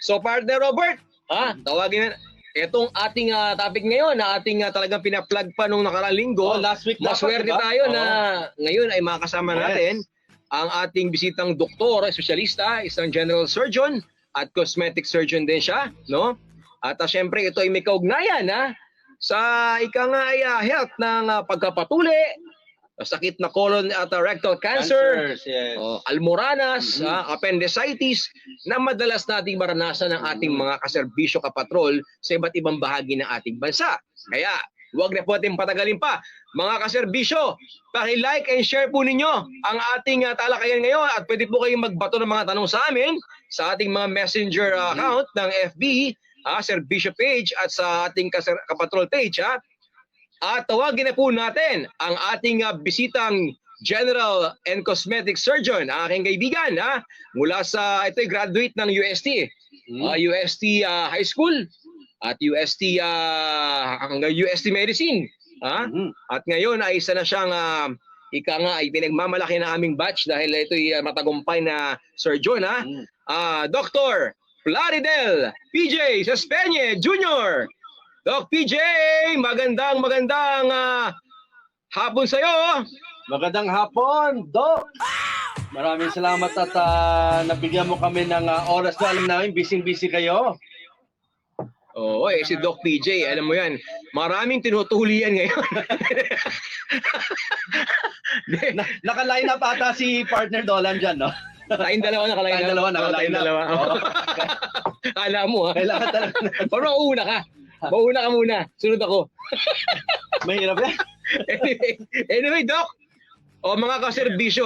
So partner Robert, tawagin na. Itong ating topic ngayon na ating talagang pina-plug pa nung nakaraang linggo. Last week maswerte diba? tayo na ngayon ay makasama natin ang ating bisitang doktor, espesyalista, isang general surgeon at cosmetic surgeon din siya, no? At syempre ito ay may kaugnayan sa health ng pagkapatuli, sakit na colon at rectal cancer, yes. almoranas, appendicitis na madalas nating maranasan ng ating mga kaserbisyo kapatrol sa iba't ibang bahagi ng ating bansa. Kaya huwag na po ating patagalin pa. Mga kaserbisyo, paki-like and share po ninyo ang ating talakayan ngayon at pwede po kayong magbato ng mga tanong sa amin sa ating mga messenger account ng FB, serbisyo page at sa ating kapatrol page. At tawagin na po natin ang ating bisitang General and Cosmetic Surgeon, aking kaibigan, mula sa, ito'y graduate ng UST, UST High School at UST hanggang UST Medicine. At ngayon ay isa na siyang ay pinagmamalaki na aming batch dahil ito'y matagumpay na surgeon. Dr. Plaridel PJ Sespeñe Jr. Doc PJ, magandang hapon sa'yo. Magandang hapon, Doc. Maraming salamat at nabigyan mo kami ng oras na alam namin, busy kayo. Oo, si Doc PJ, alam mo yan, maraming tinutulian ngayon. Naka-line up ata si partner Dolan dyan, no? Tayong dalawa naka-line up. Kala mo, Kailangan talaga. Pero mauna ka. Mauna ka muna. Sunod ako. Mahirap yan. Anyway, Doc. Mga kaserbisyo.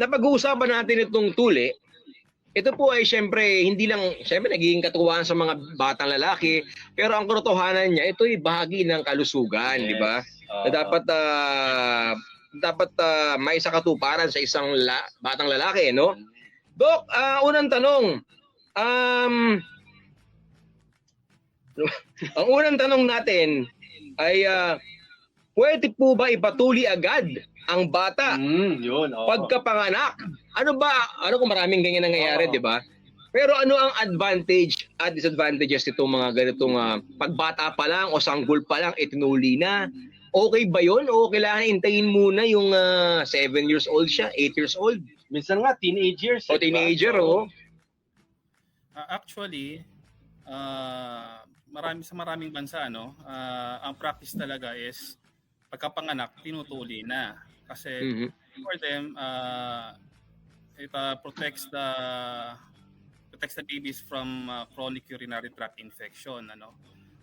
Napag-uusapan natin itong tuli. Ito po ay siyempre, hindi lang, siyempre nagiging katuwaan sa mga batang lalaki. Pero ang katotohanan niya, ito ay bahagi ng kalusugan, di ba? Na dapat may sa katuparan sa isang batang lalaki, no? Doc, unang tanong. Ang unang tanong natin ay pwede po ba ipatuli agad ang bata pagkapanganak? Ano kung maraming ganyan nangyayari, di ba? Pero ano ang advantage at disadvantages nitong mga ganitong pagbata pa lang o sanggol pa lang itinuli na? Okay ba yun? O kailangan intayin muna yung 7 years old siya, 8 years old? Minsan nga, teenagers. O teenager, Actually, maraming bansa, ang practice talaga is pagkapanganak, tinutuli na. Kasi for them, it protects the babies from chronic urinary tract infection.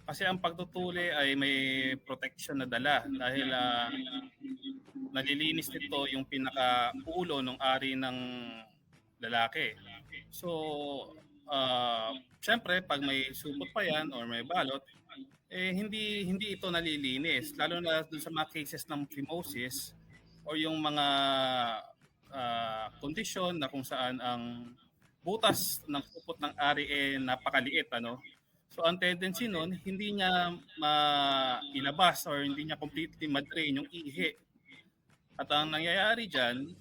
Kasi ang pagtutuli ay may protection na dala dahil nalilinis nito yung pinaka-ulo ng ari ng lalaki. So, syempre pag may supot pa yan or may balot, hindi ito nalilinis, lalo na dun sa mga cases ng phimosis o yung mga kondisyon na kung saan ang butas ng supot ng ari napakaliit, So ang tendency nun, hindi niya mailabas or hindi niya completely ma-drain yung ihi. At ang nangyayari dyan,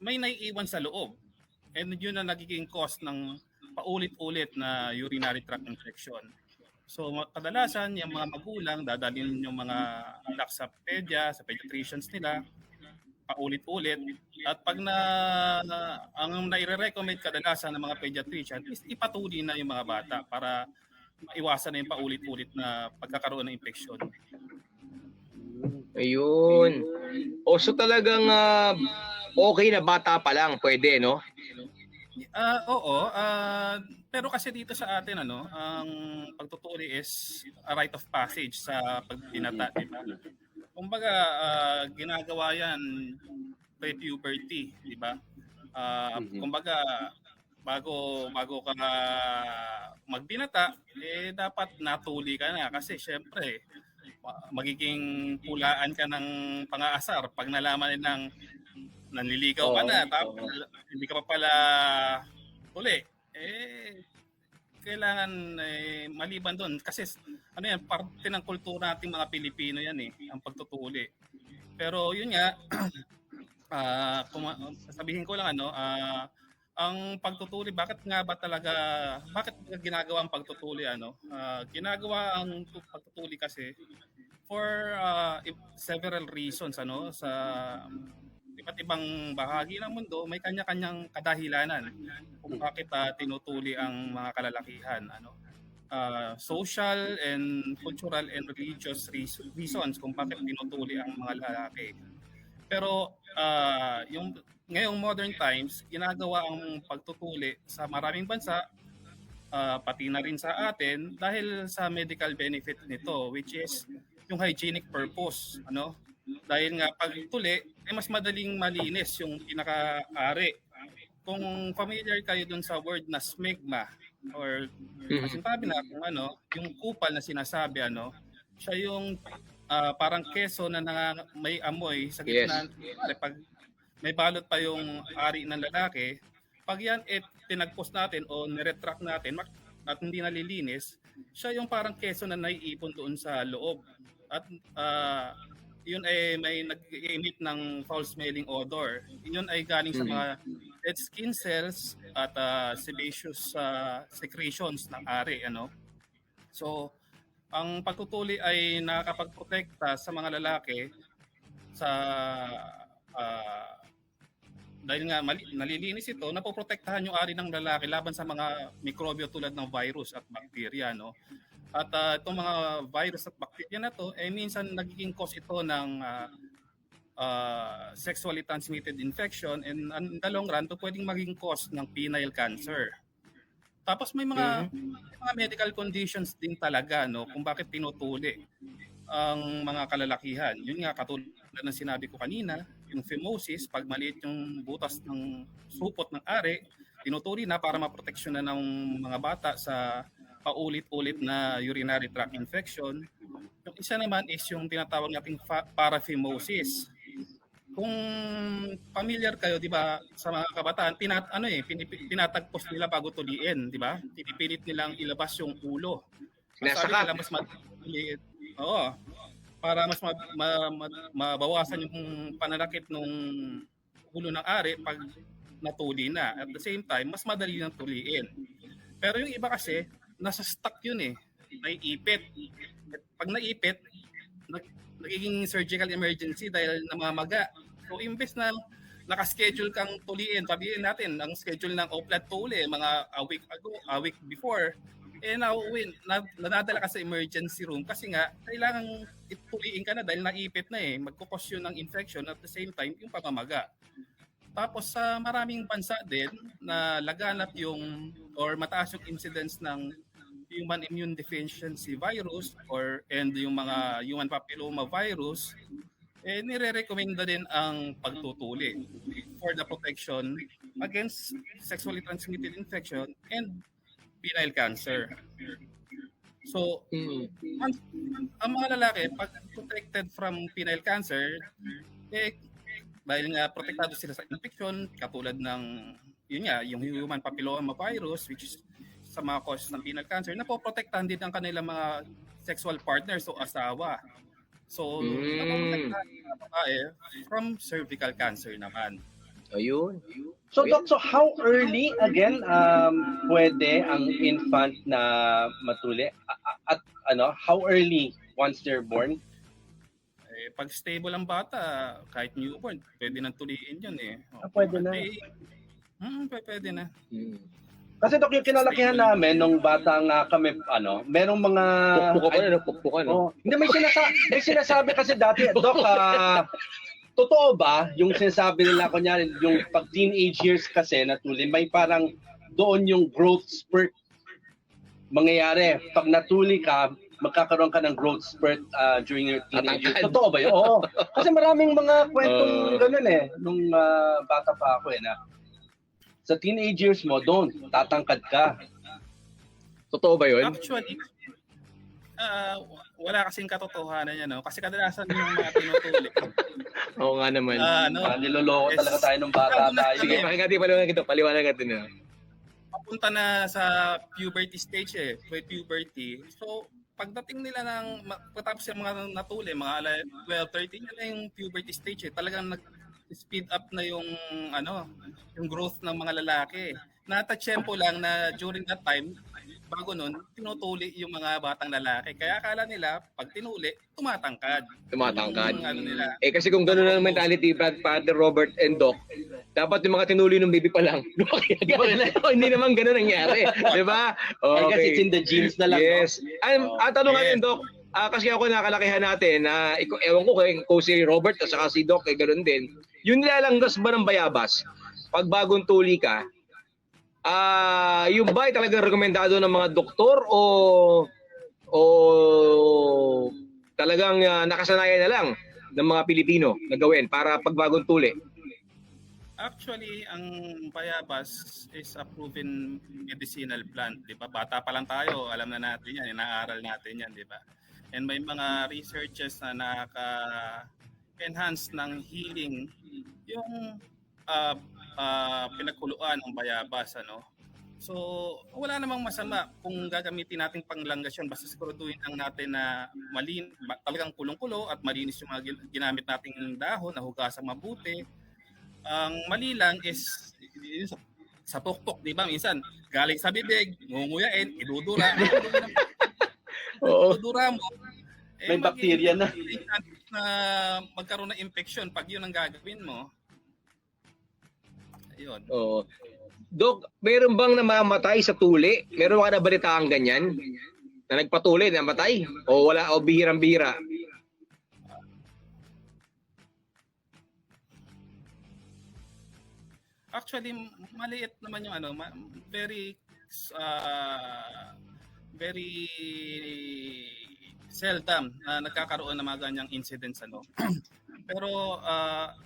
may naiiwan sa loob. And yun na nagiging cause ng paulit-ulit na urinary tract infection. So kadalasan yung mga magulang dadalhin yung mga anak sa pediatricians nila paulit-ulit, at pag ang nire-recommend kadalasan ng mga pediatrician is ipatuli na yung mga bata para maiwasan na yung paulit-ulit na pagkakaroon ng infection. Ayun. So talagang okay na bata pa lang pwede, no? Oo, pero kasi dito sa atin ang pagtutuli is a rite of passage sa pagbinata, di ba? Kumbaga ginagawa yan pre-puberty, di ba? Kumbaga bago ka magbinata, dapat natuli ka na kasi syempre magiging pulaan ka ng pang-aasar pag nalaman nilang nanliligaw ka na, tapos hindi ka pa pala tuli. Kailangan maliban doon kasi yan, parte ng kultura nating mga Pilipino yan ang pagtutuli. Pero yun nga, sabihin ko lang Ang pagtutuli, bakit ginagawa ang pagtutuli ginagawa ang pagtutuli kasi for several reasons sa iba't ibang bahagi ng mundo may kanya-kanyang kadahilanan kung bakit tinutuli ang mga kalalakihan social and cultural and religious reasons kung bakit tinutuli ang mga lalaki. Pero yung ngayong modern times, ginagawa ang pagtutuli sa maraming bansa, pati na rin sa atin dahil sa medical benefit nito, which is yung hygienic purpose. Dahil nga pag tuli, mas madaling malinis yung pinaka-ari. Kung familiar kayo dun sa word na smegma, or kasintabi na kung yung kupal na sinasabi, siya yung parang keso na may amoy sa gitna. Pag may balot pa yung ari ng lalaki, pag yan tinagpos natin o niretract natin at hindi nalilinis, siya yung parang keso na naiipon doon sa loob. At yun ay may nag-emit ng foul-smelling odor. Yun ay galing sa mga dead skin cells at sebaceous secretions ng ari. So, ang pagtutuli ay nakakapagprotekta sa mga lalaki sa dahil nga nalilinis ito, napoprotektahan yung ari ng lalaki laban sa mga mikrobyo tulad ng virus at bakterya. At itong mga virus at bakterya na to, minsan nagiging cause ito ng sexually transmitted infection, and in the long run, ito pwedeng maging cause ng penile cancer. Tapos may mga medical conditions din talaga kung bakit tinutuli ang mga kalalakihan. Yun nga, katulad ng sinabi ko kanina, yung phimosis, pag maliit yung butas ng supot ng ari, tinutuli na para maproteksyon na ng mga bata sa paulit-ulit na urinary tract infection. Yung isa naman is yung tinatawag nating paraphimosis. Kung familiar kayo, 'di ba, sa mga kabataan, tinatagpos nila bago tuliin, 'di ba? Pinipilit nilang ilabas yung ulo. Sabi nila mas maliit. Oo. Para mas mabawasan yung pananakit ng ulo ng ari pag natuli na. At the same time, mas madali nang tuliin. Pero yung iba kasi, nasa stuck yun naiipit. Pag naipit, nagiging surgical emergency dahil namamaga. So imbes na naka-schedule kang tuliin, sabihin natin, ang schedule ng oplat tuli, mga a week before, nadadala ka sa emergency room kasi nga kailangan ituliin ka na dahil naipit na magkukos yun ng infection at the same time yung pamamaga. Tapos sa maraming bansa din na laganap or mataas yung incidence ng human immune deficiency virus and yung mga human papilloma virus, nire-recommenda din ang pagtutuli for the protection against sexually transmitted infection and penile cancer. So, ang mga lalaki, pag protected from penile cancer, dahil nga protektado sila sa infection, katulad ng, yung human papilloma virus, which is sa mga causes ng penile cancer, napoprotektahan din ang kanilang mga sexual partners o asawa. So, napoprotektahan ang babae from cervical cancer naman. Ayun. So Doc, how early again pwede ang infant na matuli? At how early once they're born? Pag stable ang bata, kahit newborn, pwede nang tuliin yun Pwede na. Pwede na. Kasi Doc, yung kinalakihan namin nung bata nga kami, merong mga Pukpukan. Hindi, may sinasabi kasi dati, Doc, totoo ba yung sinasabi nila, kunyari, yung pag teenage years kasi natuli, may parang doon yung growth spurt mangyayari. Pag natuli ka, magkakaroon ka ng growth spurt during your teenage years. Totoo ba yun? Oo. Kasi maraming mga kwentong ganun nung bata pa ako na sa teenage years mo, doon, tatangkad ka. Totoo ba yun? Actually, wala kasing katotohanan yan, kasi kadalasan yung mga tinutuli. Oo nga naman. Niloloko talaga tayo ng bata tayo. Sige, paliwanag natin. Papunta na sa puberty stage pre-puberty. So, pagdating nila pagkatapos yung mga natuli, mga 12, 13, yun na yung puberty stage. Talagang speed up na yung yung growth ng mga lalaki. Natatsyempo lang na during that time, bago nun, tinutuli yung mga batang lalaki. Kaya akala nila, pag tinuli, tumatangkad. Tumatangkad. Yung nila. Kasi kung gano'n ang mentality, Father Robert and Doc, dapat yung mga tinuli ng baby pa lang. Hindi naman gano'n nangyari. Di ba? I guess it's in the genes na lang. Yes. Ang tanong ngayon, Doc, kasi ako nakalakihan natin, ewan ko kung si Robert at saka si Doc, gano'n din. Yung nilalanggas ba ng bayabas, pag bagong tuli ka, yung ba ay talagang rekomendado ng mga doktor o talagang nakasanayan na lang ng mga Pilipino na gawin para pagbagong tuli? Actually, ang bayabas is a proven medicinal plant, 'di ba? Bata pa lang tayo, alam na natin 'yan, inaaral natin 'yan, 'di ba? And may mga researches na nakaka-enhance ng healing yung pinagkuluan ng bayabas, ano. So, wala namang masama kung gagamitin nating panglanggas yun. Basta siguraduhin lang natin na talagang kulong-kulo at malinis yung mga ginamit nating dahon na hugasang mabuti. Ang mali lang is sa tuktok, di ba? Minsan, galing sa bibig, ngunguyain, idudura. Oo. Idudura mo. May bacteria na. Na magkaroon ng infection pag yun ang gagawin mo. Ayun. Oo. Dok, meron bang namamatay sa tuli? Meron ka na balitaan ganyan? Na nagpatuli, namatay? O wala, o bihirang-bihira? Actually, maliit naman yung very very seldom na nagkakaroon ng mga ganyang incidents, ano. Pero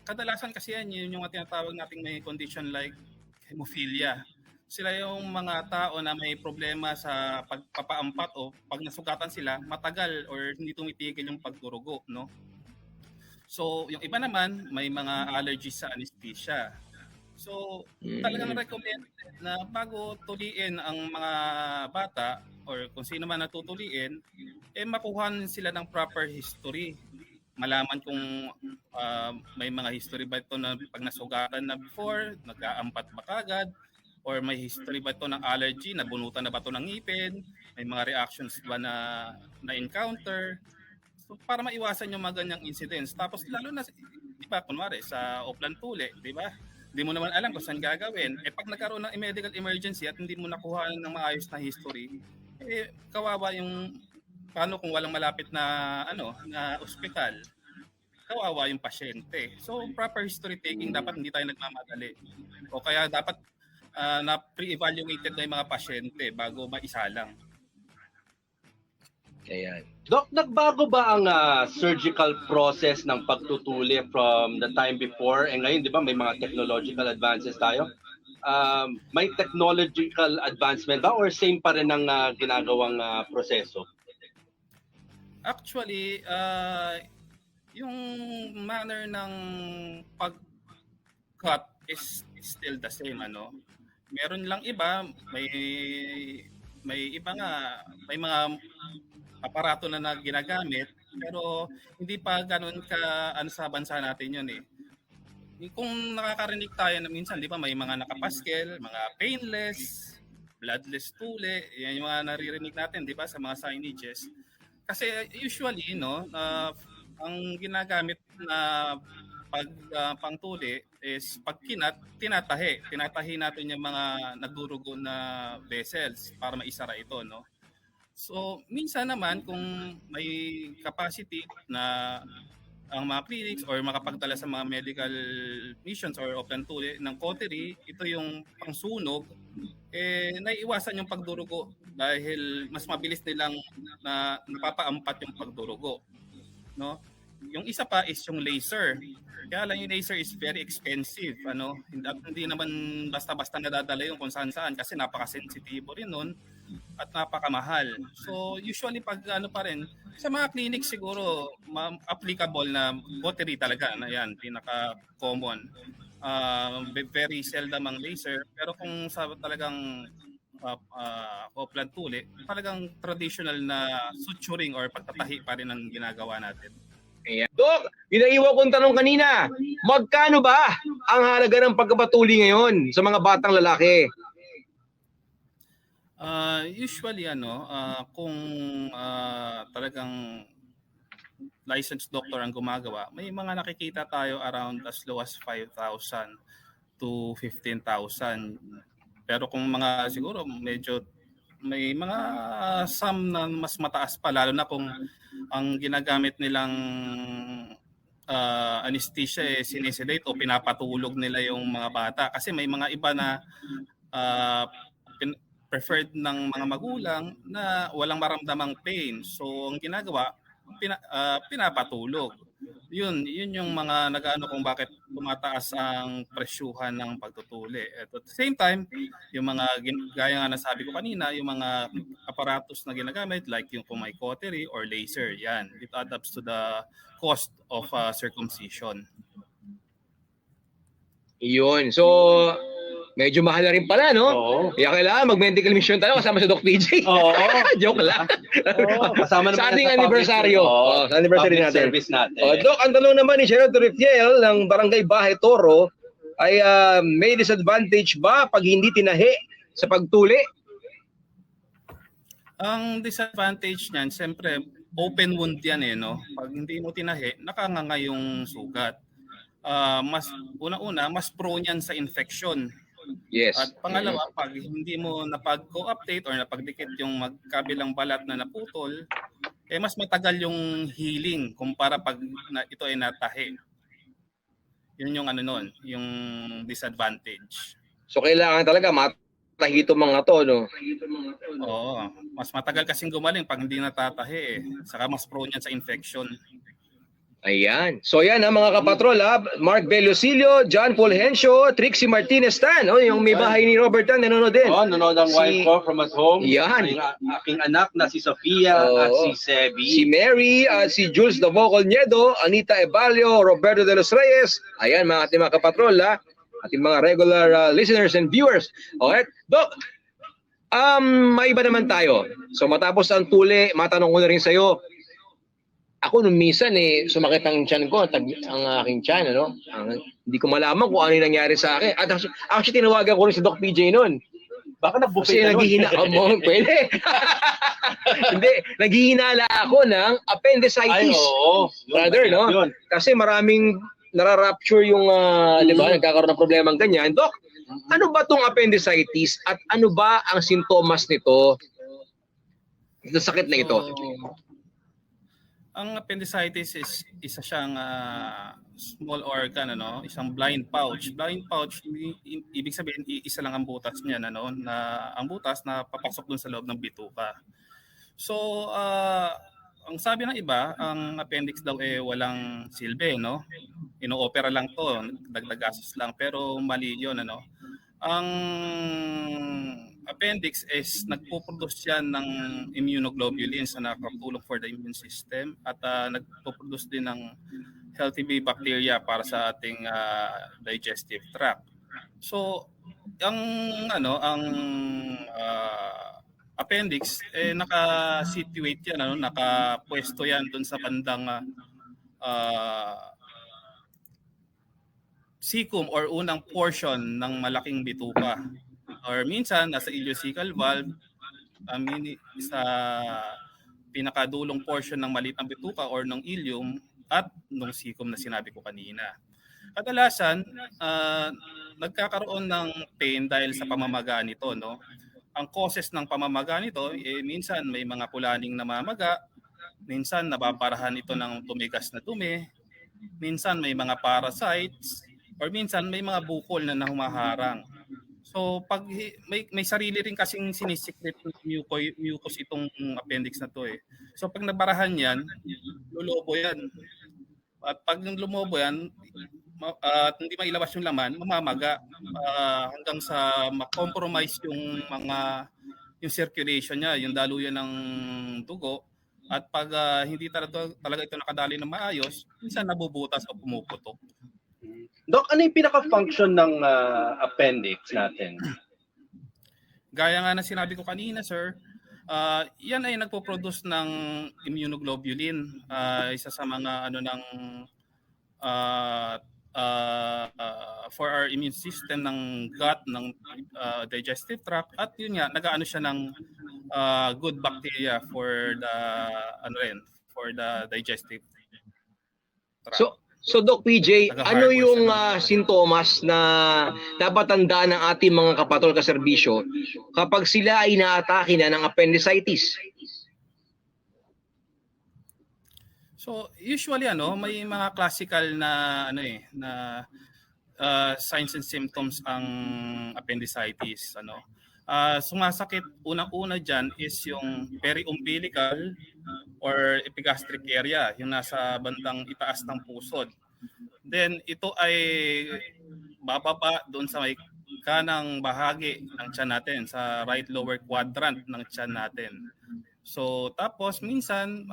kadalasan kasi yun yung tinatawag nating may condition like hemophilia. Sila yung mga tao na may problema sa pagpapaampat o pag nasugatan sila, matagal or hindi tumitigil yung pagdurugo, no? So, yung iba naman, may mga allergies sa anesthesia. So, talagang recommended na bago tuliin ang mga bata or kung sino man natutuliin, makuhan sila ng proper history. Malaman kung may mga history ba ito na pag nasugatan na before, nag-aampat ba kagad, or may history ba ito ng allergy, nabunutan na ba ito ng ngipin, may mga reactions ba na encounter. So, para maiwasan yung mga ganyang incidents. Tapos lalo na, di ba, kunwari sa Oplan Tuli, di ba? Hindi mo naman alam kung saan gagawin. Pag nagkaroon ng medical emergency at hindi mo nakuha ng maayos na history, kawawa yung paano kung walang malapit na na ospital. Kawawa yung pasyente. So proper history taking, dapat hindi tayo nagmamadali. O kaya dapat na pre-evaluated na yung mga pasyente bago maisalang. Ayan. Doc, nagbago ba ang surgical process ng pagtutuli from the time before? Ngayon, di ba, may mga technological advances tayo? May technological advancement ba or same pa rin ang ginagawang proseso? Actually, yung manner ng pag-cut is still the same, ano. Meron lang iba, may iba nga, may mga aparato na ginagamit, pero hindi pa ganoon ka sa bansa natin yun eh. Kung nakakarinig tayo na minsan, di ba, may mga nakapaskel, mga painless, bloodless tuli, yan yung mga naririnig natin, di ba, sa mga signages. Kasi usually, ang ginagamit na pangtuli is pag tinatahi natin yung mga nagdurugo na vessels para maisara ito, no? So, minsan naman kung may capacity na ang mga clinics or makapagdala sa mga medical missions or Oplan Tuli ng cautery, ito yung pangsunog, naiiwasan yung pagdurugo dahil mas mabilis nilang napapaampat yung pagdurugo, no? Yung isa pa is yung laser. Kaya lang yung laser is very expensive, hindi naman basta-basta nadadala yung kung saan-saan kasi napaka-sensitibo rin nun at napakamahal. So usually pag pa rin sa mga clinics siguro applicable na cautery talaga na yan, pinaka-common. Very seldom ang laser, pero kung sa talagang Oplan Tuli, talagang traditional na suturing or pagtatahi pa rin ang ginagawa natin. Ayan. Dok, inaiwan kong tanong kanina, magkano ba ang halaga ng pagpapatuli ngayon sa mga batang lalaki? Usually kung talagang licensed doctor ang gumagawa, may mga nakikita tayo around as low as 5,000 to 15,000. Pero kung mga siguro medyo may mga sum na mas mataas pa, lalo na kung ang ginagamit nilang anesthesia sinisedate o pinapatulog nila yung mga bata. Kasi may mga iba na uh, preferred ng mga magulang na walang maramdamang pain. So ang ginagawa, pinapatulog. Yun yung mga nag-ano kung bakit tumataas ang presyuhan ng pagtutuli. At the same time, yung mga gaya nga nasabi ko kanina, yung mga aparatus na ginagamit like yung cautery or laser, yan. It adds up to the cost of circumcision. Yun. So, medyo mahal na rin pala, no? Oo. Kaya kailangan mag-medical mission tayo kasama si Doc PJ. Oo. Joke lang. Oo, kasama naman Sa yan ating public- anniversaryo. Oo, Sa anniversary public natin. service natin. Doc, ang tanong naman ni Senator Rifiel ng Barangay Bahay Toro ay may disadvantage ba pag hindi tinahi sa pagtuli? Ang disadvantage niyan, siyempre, open wound yan no? Pag hindi mo tinahi, nakanganga yung sugat. Mas una-una, mas prone yan sa infection. Yes. At pangalawa, pag hindi mo napag-co-update or napagdikit yung magkabilang balat na naputol, mas matagal yung healing kumpara pag ito ay natahi. Yun yung yung disadvantage. So kailangan talaga matahi itong mga to, no? Oo, mas matagal kasing gumaling pag hindi natatahi Saka mas prone yan sa infection. Ayan. So yan mga kapatrol Mark Belosilio, John Fulgencio, Trixie Martinez Tan, yung may bahay ni Robert Tan nanonood din. Nanonood ang wife ko from at home. Yan. Aking anak na si Sofia at si Sebi. Si Mary, si Jules Davoco Niedo, Anita Ebalio, Roberto de los Reyes. Ayan mga ating mga kapatrol ating mga regular listeners and viewers. Okay? Doc, may iba naman tayo. So matapos ang tuli, matanong ko na rin sa'yo, ako nung minsan sumakit ang tiyan ko, ang aking tiyan, hindi ko malaman kung ano yung nangyari sa akin. At actually, tinawagan ko rin si Doc PJ noon. Baka Kasi pwede. Hindi, naghihinala ako ng appendicitis. Ay, oo. Brother, no? Yun. Kasi maraming nararapture yung, di ba, nagkakaroon ng problema ganyan. Doc, ano ba tong appendicitis at ano ba ang sintomas nito? Sa sakit na ito. Ang appendicitis is isa siyang small organ, isang blind pouch. Blind pouch, ibig sabihin, isa lang ang butas niya, na ang butas na papasok dun sa loob ng bituka. So, ang sabi ng iba, ang appendix daw walang silbi, ino-opera lang to, dagdag gastos lang, pero mali yun, Ang appendix is nagpo-produce yan ng immunoglobulins na nakatulong for the immune system at nagpo-produce din ng healthy bacteria para sa ating digestive tract. So, ang appendix naka-situate yan, nakapwesto yan doon sa bandang cecum or unang portion ng malaking bituka. Or minsan nasa ileocecal valve, sa pinakadulong portion ng maliit na bituka or ng ileum at ng cecum na sinabi ko kanina. Kadalasan, nagkakaroon ng pain dahil sa pamamaga nito, Ang causes ng pamamaga nito, minsan may mga kulaning namamaga, minsan nababarahan ito ng tumigas na dumi, minsan may mga parasites, or minsan may mga bukol na humaharang. So pag may sarili rin kasing sinisikret mucus itong appendix na to So pag nabarahan yan, lulobo yan. At pag lumobo yan, at hindi mailabas yung laman, mamamaga hanggang sa ma-compromise yung circulation niya, yung daluyan ng dugo. At pag hindi talaga ito nakadali ng maayos, minsan nabubutas o pumuputok. Doc, ano yung pinaka-function ng appendix natin? Gaya nga na sinabi ko kanina, sir, Yan ay nagpo-produce ng immunoglobulin, isa sa mga ano ng uh, for our immune system ng gut, ng digestive tract, at yun nga nagaano siya ng good bacteria for the for the digestive tract. So Doc PJ, ano Nag-harbor yung siya ng- sintomas na dapat tandaan ng ating mga kapatol kaserbisyo kapag sila ay naatake na ng appendicitis? So usually may mga classical na signs and symptoms ang appendicitis. Sumasakit unang-una diyan is yung periumbilical or epigastric area, yung nasa bandang itaas ng pusod. Then ito ay bababa doon sa may kanang bahagi ng tiyan natin, sa right lower quadrant ng tiyan natin. So tapos minsan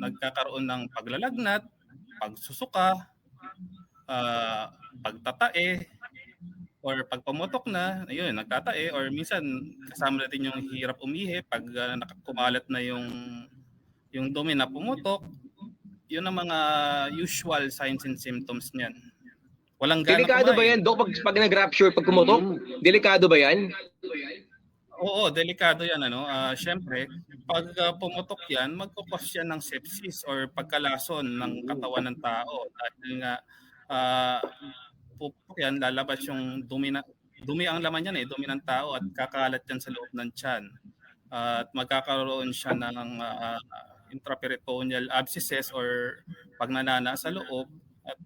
nagkakaroon ng paglalagnat, pagsusuka, pagtatae, or pag pumutok na, ayun, nagtatae, or minsan kasama na din yung hirap umihi pag nakakumalat na yung dumi na pumutok. Yun ang mga usual signs and symptoms niyan. Walang gana Delikado ba kumain. yan, Doc, pag nag-rupture, pag kumutok? Delikado ba yan? Oo, delikado yan. Syempre, pag pumutok yan, magkukos yan ng sepsis or pagkalason ng katawan ng tao. Dahil nga, puputok yan, lalabas yung dumi ang laman yan dumi ng tao, at kakalat yan sa loob ng tiyan. At magkakaroon siya ng intraperitoneal abscesses or pagnanana sa loob at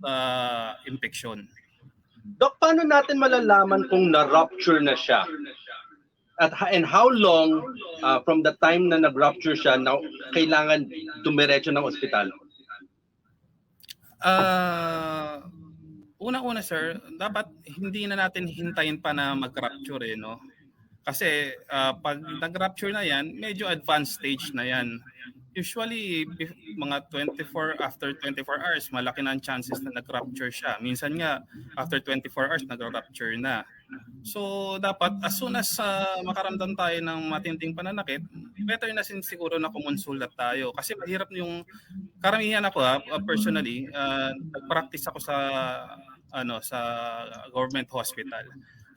infection. Doc, paano natin malalaman kung na-rupture na siya? And how long from the time na nag-rupture siya na kailangan dumiretso ng ospital? Una-una sir, dapat hindi na natin hintayin pa na mag-rupture no? Kasi pag nag-rupture na yan, medyo advanced stage na yan. Usually, mga after 24 hours, malaki na ang chances na nag-rupture siya. Minsan nga, after 24 hours, nag-rupture na. So, dapat as soon as makaramdam tayo ng matinding pananakit, better na siguro na kumonsulta tayo. Kasi mahirap yung, karamihan ako personally, nag-practice ako sa government hospital.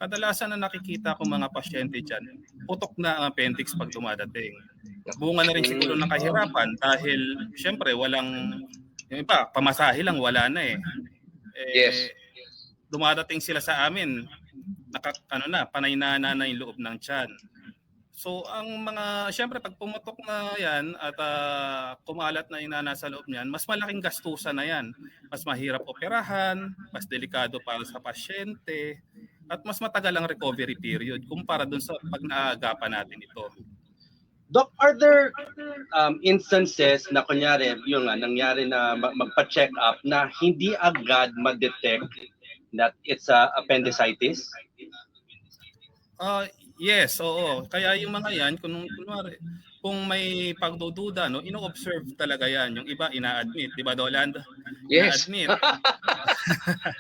Kadalasan na nakikita ko mga pasyente dyan, putok na ang appendix pag dumadating. Bunga na rin siguro ng kahirapan dahil syempre yung iba, pamasahe lang, wala na Yes. Dumadating sila sa amin, panay na yung loob ng tiyan. So ang syempre pag pumutok na yan at kumalat na yung nasa loob niyan, mas malaking gastusan na yan. Mas mahirap operahan, mas delikado para sa pasyente, at mas matagal ang recovery period kumpara dun sa pag naagapan natin ito. Doc, are there instances na kunyari yung nangyari na magpa-check up na hindi agad ma-detect that it's appendicitis? Yes, oo. Kaya yung mga yan, kung may pagdududa, ino-observe talaga yan. Yung iba, ina-admit. Di ba, Doland? Yes. Ina-admit.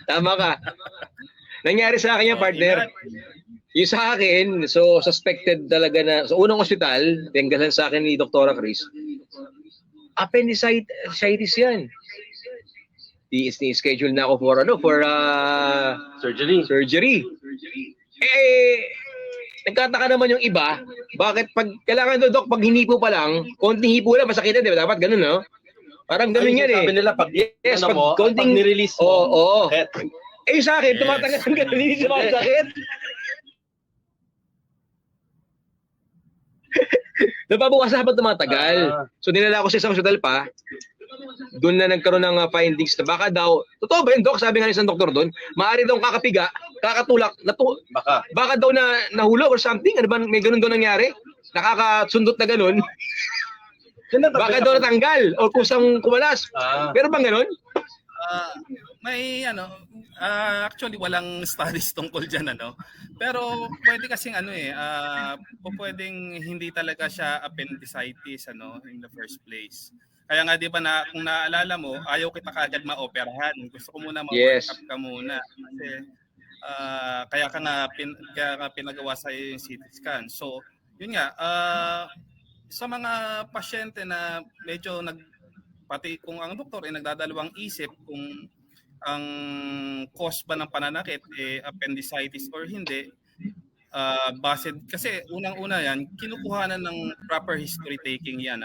Tama ka. Nangyari sa akin yan, partner. Yung sa akin, so suspected talaga na, sa unang ospital, tenggalan sa akin ni Dr. Chris, appendicitis yan. I-schedule na ako for surgery. Nagkataka naman yung iba, bakit pag kailangan Doc, pag hinipo pa lang, konting hipo lang, masakit na, di ba? Dapat ganun, no? Parang ganun yan Sabi nila, pag konting, pag nirelease mo, oo. Sa akin, tumatagal ang ganun, hindi sumasakit. Napabukas na habang tumatagal. So dinala ko sa isang hospital pa. Doon na nagkaroon ng findings na baka daw, totoo ba yun, Doc? Sabi nga ng isang doktor doon, maaari daw kakapiga, kakatulak, baka daw na nahulog or something. Ano ba, may ganun daw nangyari? Nakakasundot na ganun. Baka daw natanggal o kusang kumalas. Pero bang ganun? May actually walang studies tungkol diyan pero pwede kasing pwedeng hindi talaga siya appendicitis in the first place. Kaya nga 'di ba kung naalala mo, ayaw kita kaagad maoperahan. Gusto ko muna ma-work up ka muna kasi kaya ka nga pinagawa sa yung CT scan. So, yun nga sa mga pasyente na medyo pati kung ang doktor ay nagdadalawang isip kung ang cause ba ng pananakit appendicitis or hindi, base kasi unang-una yan, kinukuhanan ng proper history taking yan,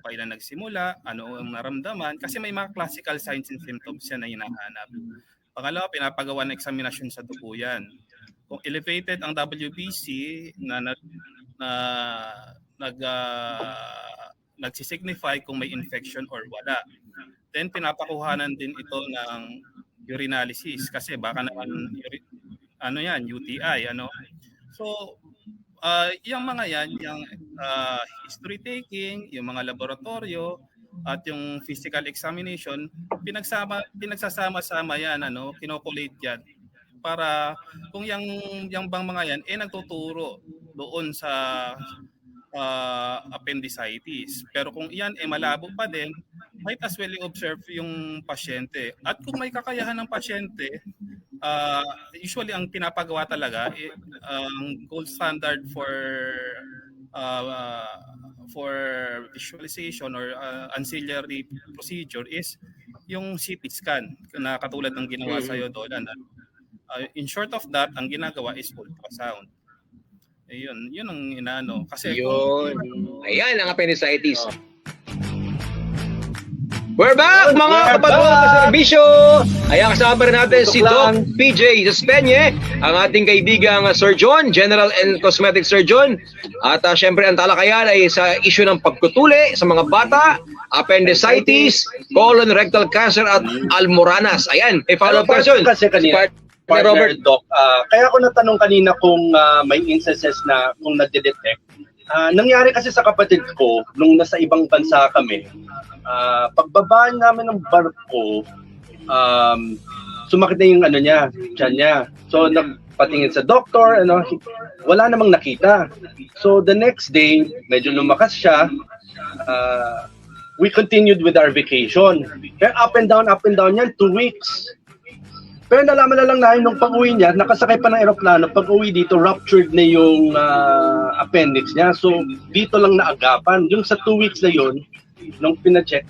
kailan nagsimula, ano ang naramdaman, kasi may mga classical signs and symptoms yan na hinahanap. Pangalawa, pinapagawa ng eksaminasyon sa dugo yan. Kung elevated ang WBC nagsisignify kung may infection or wala. Then pinapakuhanan din ito ng urinalysis kasi baka naman UTI So yung mga yan, yung history taking, yung mga laboratorio at yung physical examination, pinagsasama-sama yan, kinokulate yan para kung yung bang mga yan nagtuturo doon sa appendicitis. Pero kung iyan malabo pa din, might as well observe yung pasyente. At kung may kakayahan ng pasyente, usually ang pinapagawa talaga, ang gold standard for visualization or ancillary procedure is yung CT scan na katulad ng ginawa sa iyo doon. In short of that, ang ginagawa is ultrasound. Yun ang inaano. Kasi yun. Ayan ang appendicitis. We're back mga kapatid sa serbisyo. Ayan, kasama pa rin natin si Doc PJ Despeñe, ang ating kaibigang surgeon, general and cosmetic surgeon. At syempre ang talakayan ay sa issue ng pagkutuli sa mga bata, appendicitis, colon rectal cancer at almoranas. Ayan, may follow-up question. Kasi kanina, partner Doc, kaya ko natanong kanina kung may instances na kung nade-detect. Nangyari kasi sa kapatid ko nung nasa ibang bansa kami. Pagbaba namin ng barko, sumakit na yung tiyan niya. So nagpatingin sa doktor, wala namang nakita. So the next day, medyo lumakas siya. We continued with our vacation. Pero up and down yan, 2 weeks. Pero nalaman na lang namin nung pag-uwi niya, nakasakay pa ng eroplano, pag-uwi dito, ruptured na yung appendix niya. So, dito lang naagapan. Yung sa 2 weeks na yun, nung pina-check,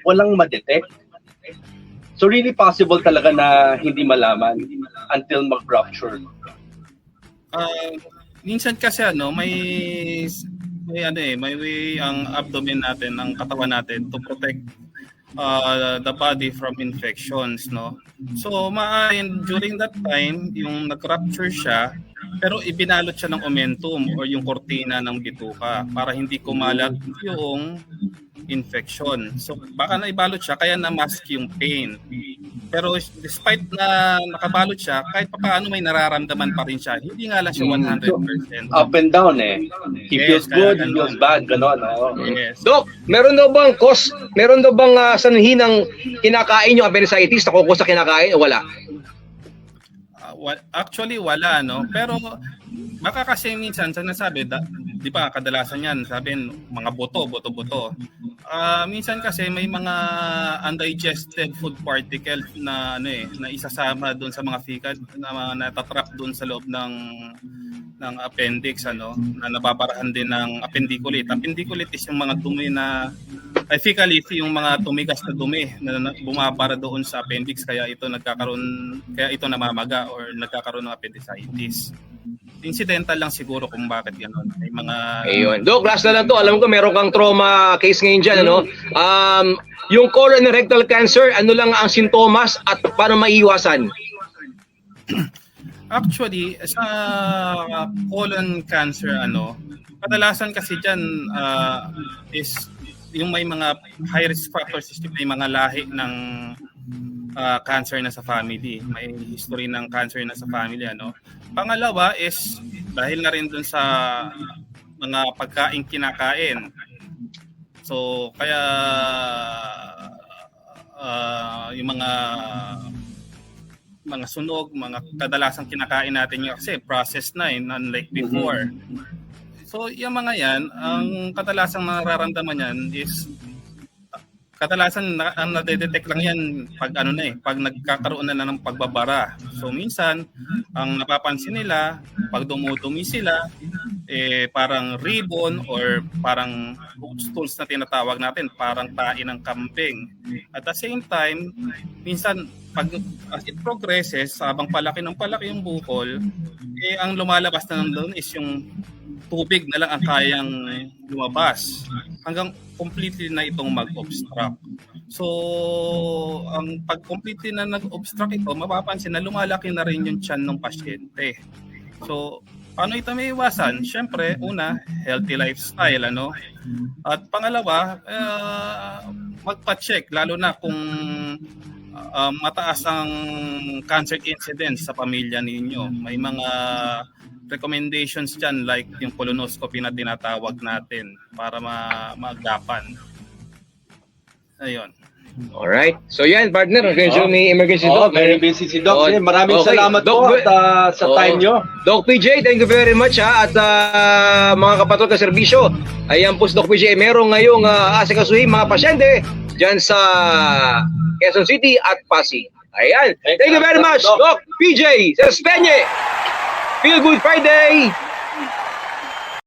walang ma-detect. So, really possible talaga na hindi malaman until mag-rupture. Minsan kasi may way ang abdomen natin, ang katawan natin to protect the body from infections, So during that time, yung nag-rupture siya, pero ibinalot siya ng omentum or yung kortina ng bituka para hindi kumalat yung infection. So baka naibalot siya kaya na-mask yung pain. Pero despite na nakabalot siya, kahit paano may nararamdaman pa rin siya. Hindi nga lang siya 100%. Up and down He feels good, he feels bad, gano'n. Yes. Doc, meron daw bang sanhi ng kinakain yung appendicitis? Nakukuha sa kinakain o wala? Actually wala, pero baka kasi minsan sinasabi, di ba kadalasan yan, sabihin mga buto. Minsan kasi may mga undigested food particles na na isasama doon sa mga fecal na natatrap doon sa loob ng appendix na nababarahan din ng appendiculate. Appendiculate is yung mga dumi na fecally yung mga tumigas na dumi na bumabara doon sa appendix kaya ito namamaga or nagkakaroon ng appendicitis. Incidental lang siguro kung bakit gano'n. May mga Ayun. Doc, last na lang to. Alam ko meron kang trauma case ngayon dyan, yung colon and rectal cancer, ano lang ang sintomas at paano maiiwasan? Actually, sa colon cancer, kadalasan kasi dyan is yung may mga high risk factors, may mga lahi ng cancer na sa family. May history ng cancer na sa family, Pangalawa is dahil na rin dun sa mga pagkain kinakain. So, kaya yung mga sunog, mga kadalasang kinakain natin yung kasi processed na unlike before. So, yung mga yan, ang kadalasang nararamdaman yan is kadalasan ang nade-detect lang yan pag pag nagkakaroon na ng pagbabara. So minsan ang napapansin nila pag dumudumi sila parang ribbon or parang stools na tinatawag natin, parang tae ng kambing. At the same time, minsan as it progresses, habang palaki yung bukol, ang lumalabas na doon is yung tubig na lang ang kayang lumabas hanggang completely na itong mag-obstruct. So, ang pag completely na nag-obstruct ito, mapapansin na lumalaki na rin yung tiyan ng pasyente. So, paano ito may iwasan? Siyempre, una, healthy lifestyle, ano? At pangalawa, magpa-check, lalo na kung mataas ang cancer incidence sa pamilya ninyo. May mga recommendations dyan like yung colonoscopy na tinatawag natin para magapan. Ayun. Alright. So yan, partner. Medyo may emergency, Doc. Very busy si Doc. Oh, Maraming okay. salamat Doc, po at sa time nyo. Doc PJ, thank you very much ha. At mga kapatid na serbisyo, ayan po si Doc PJ, meron ngayong asikasuhin mga pasyente dyan sa Quezon City at Pasig. Ayan. Thank you very much, Doc PJ Sespeñe. Feel Good Friday.